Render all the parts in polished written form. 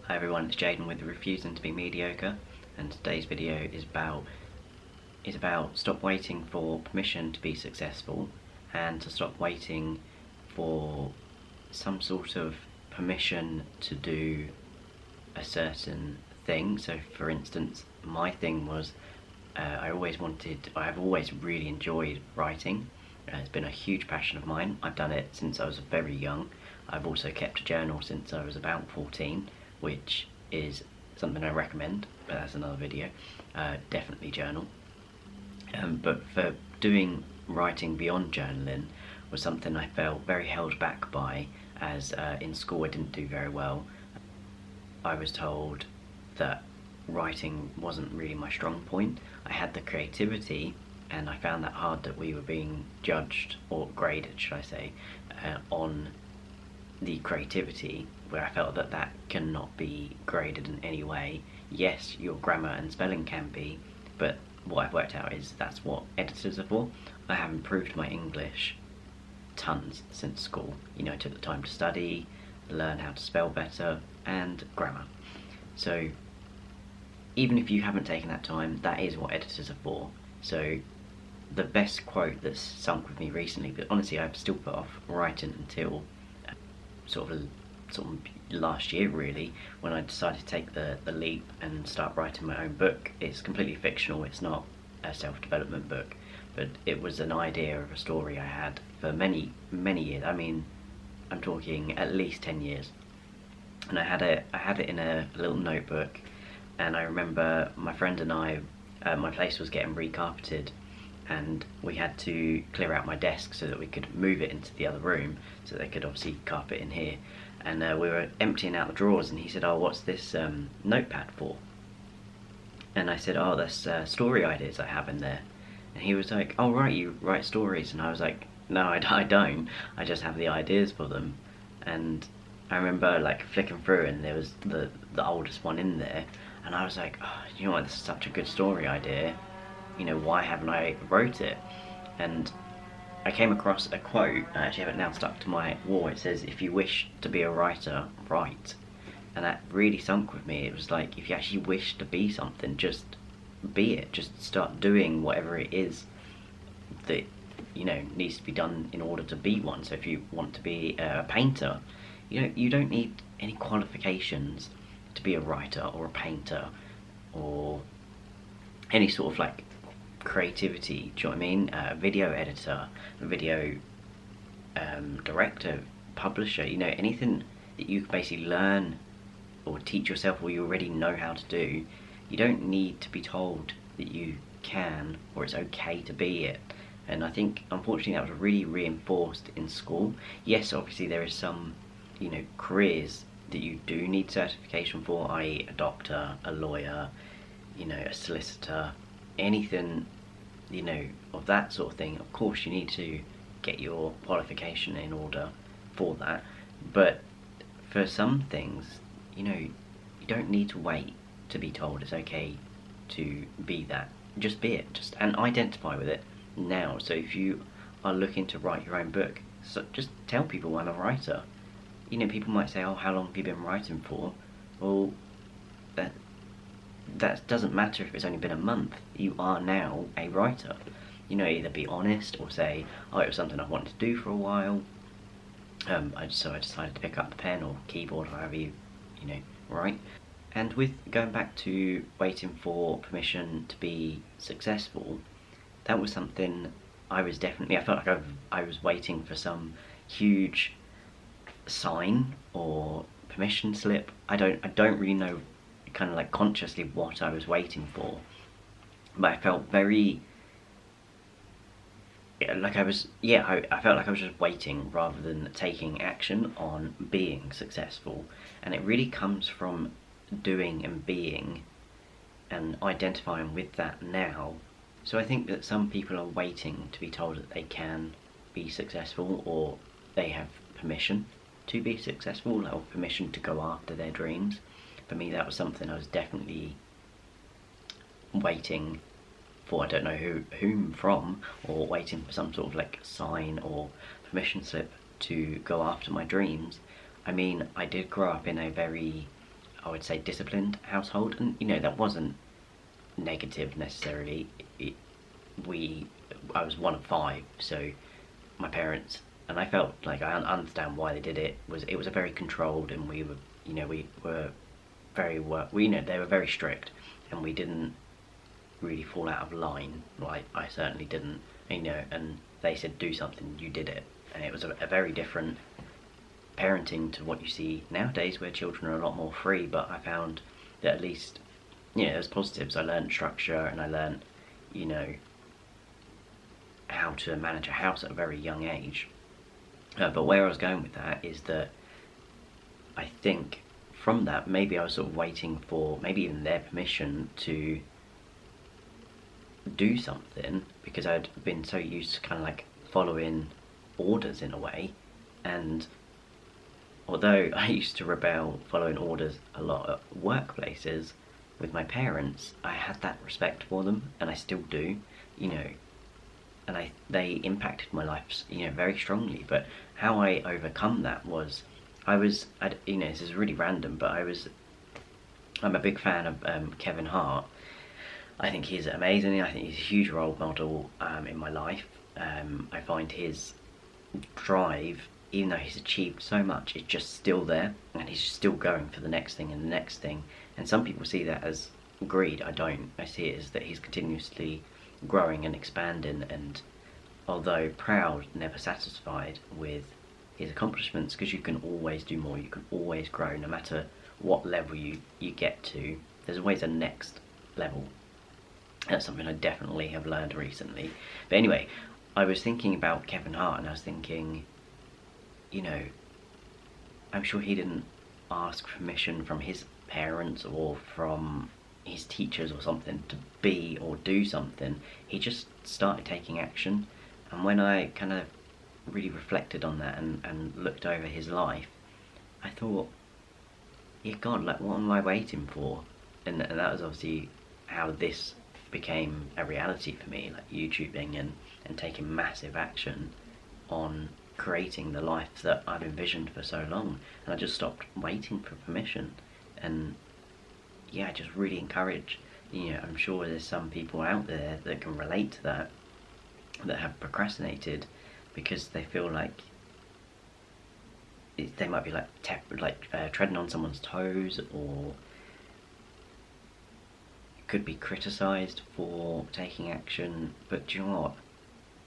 Hi everyone, it's Jaden with Refusing to be Mediocre, and today's video is about stop waiting for permission to be successful and to stop waiting for some sort of permission to do a certain thing. So for instance, my thing was I've always really enjoyed writing. It's been a huge passion of mine. I've done it since I was very young. I've also kept a journal since I was about 14, which is something I recommend, but that's another video. Definitely journal. But for doing writing beyond journaling was something I felt very held back by, as in school I didn't do very well. I was told that writing wasn't really my strong point. I had the creativity, and I found that hard that we were being judged, or graded should I say, on the creativity, where I felt that that cannot be graded in any way. Yes, your grammar and spelling can be, but what I've worked out is that's what editors are for. I have improved my English tons since school. You know, I took the time to study, learn how to spell better, and grammar. So even if you haven't taken that time, that is what editors are for. So the best quote that's sunk with me recently, but honestly I've still put off writing until sort of last year really, when I decided to take the leap and start writing my own book. It's completely fictional, it's not a self-development book, but it was an idea of a story I had for many years. I mean, I'm talking at least 10 years. And I had it in a little notebook, and I remember my friend and I, my place was getting recarpeted, and we had to clear out my desk so that we could move it into the other room, so they could obviously carpet in here. And we were emptying out the drawers, and he said, "Oh, what's this notepad for?" And I said, "Oh, that's story ideas I have in there." And he was like, "Oh right, you write stories." And I was like, "No, I don't. I just have the ideas for them." And I remember like flicking through, and there was the oldest one in there, and I was like, "Oh, you know what? This is such a good story idea. You know, why haven't I wrote it?" And I came across a quote. I actually have it now stuck to my wall. It says, "If you wish to be a writer, write." And that really sunk with me. It was like, if you actually wish to be something, just be it. Just start doing whatever it is that, you know, needs to be done in order to be one. So if you want to be a painter, you don't need any qualifications to be a writer or a painter or any sort of like creativity. Do you know what I mean? Video editor, video director, publisher, you know, anything that you basically learn or teach yourself or you already know how to do. You don't need to be told that you can or it's okay to be it. And I think unfortunately that was really reinforced in school. Yes, obviously there is some, you know, careers that you do need certification for, i.e. a doctor, a lawyer, you know, a solicitor, anything, you know, of that sort of thing. Of course you need to get your qualification in order for that, but for some things, you know, you don't need to wait to be told it's okay to be that. Just be it, and identify with it now. So if you are looking to write your own book, so just tell people I'm a writer. You know, people might say, "Oh, how long have you been writing for?" Well, that doesn't matter if it's only been a month. You are now a writer. You know, either be honest or say, "Oh, it was something I wanted to do for a while. So I decided to pick up the pen or keyboard, or however you know, write." And with going back to waiting for permission to be successful, that was something I felt like I was waiting for some huge sign or permission slip. I don't really know kind of like consciously what I was waiting for, but I felt very like I felt like I was just waiting rather than taking action on being successful. And it really comes from doing and being and identifying with that now. So I think that some people are waiting to be told that they can be successful, or they have permission to be successful, or permission to go after their dreams. For me, that was something I was definitely waiting for. I don't know whom from, or waiting for some sort of like sign or permission slip to go after my dreams. I mean, I did grow up in a very I would say, disciplined household, and you know, that wasn't negative necessarily. I was one of five, so my parents, and I felt like I understand why they did it. It was a very controlled, and we were, you know, we were very we know they were very strict, and we didn't really fall out of line. Like I certainly didn't, you know. And they said do something, you did it, and it was a very different parenting to what you see nowadays, where children are a lot more free. But I found that at least, you know, there's positives. I learned structure, and I learned, you know, how to manage a house at a very young age. But where I was going with that is that I think from that, maybe I was sort of waiting for maybe even their permission to do something, because I'd been so used to kind of like following orders in a way. And although I used to rebel following orders a lot at workplaces with my parents, I had that respect for them, and I still do, you know. And they impacted my life, you know, very strongly. But how I overcome that was, you know, this is really random, but I'm a big fan of Kevin Hart. I think he's amazing. I think he's a huge role model in my life. I find his drive, even though he's achieved so much, is just still there, and he's still going for the next thing and the next thing. And some people see that as greed. I don't. I see it as that he's continuously growing and expanding, and although proud, never satisfied with his accomplishments, because you can always do more, you can always grow, no matter what level you get to, there's always a next level. That's something I definitely have learned recently. But anyway, I was thinking about Kevin Hart, and I was thinking, you know, I'm sure he didn't ask permission from his parents or from his teachers or something to be or do something. He just started taking action. And when I kind of really reflected on that and looked over his life, I thought, yeah, God, like, what am I waiting for? And that was obviously how this became a reality for me, like YouTubing and taking massive action on creating the life that I've envisioned for so long. And I just stopped waiting for permission. And yeah, just really encourage, you know, I'm sure there's some people out there that can relate to that have procrastinated because they feel like they might be treading on someone's toes, or could be criticised for taking action. But do you know what?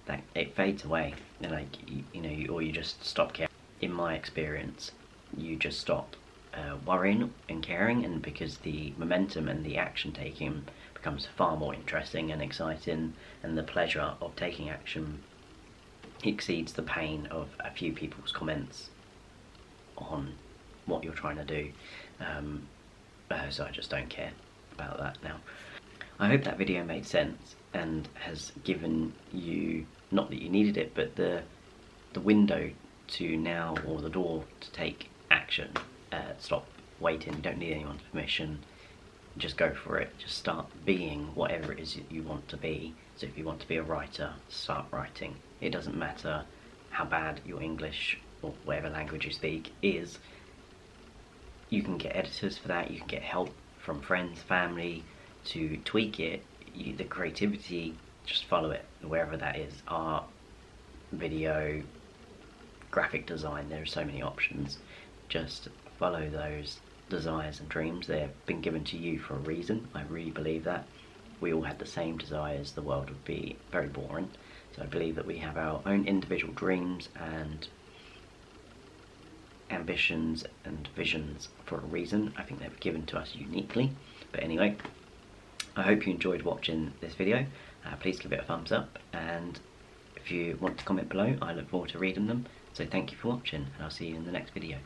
That it fades away, and like you know, or you just stop caring. In my experience, you just stop worrying and caring, and because the momentum and the action taking becomes far more interesting and exciting, and the pleasure of taking action exceeds the pain of a few people's comments on what you're trying to do. So I just don't care about that now. I hope that video made sense and has given you, not that you needed it, but the window to now, or the door to take action. Stop waiting, you don't need anyone's permission, just go for it. Just start being whatever it is you want to be. So if you want to be a writer, start writing. It doesn't matter how bad your English or whatever language you speak is. You can get editors for that, you can get help from friends, family to tweak it. The creativity, just follow it, wherever that is. Art, video, graphic design, there are so many options. Just follow those desires and dreams. They've been given to you for a reason. I really believe that. We all had the same desires, the world would be very boring. So I believe that we have our own individual dreams and ambitions and visions for a reason. I think they were given to us uniquely. But anyway, I hope you enjoyed watching this video. Please give it a thumbs up, and if you want to comment below, I look forward to reading them. So thank you for watching, and I'll see you in the next video.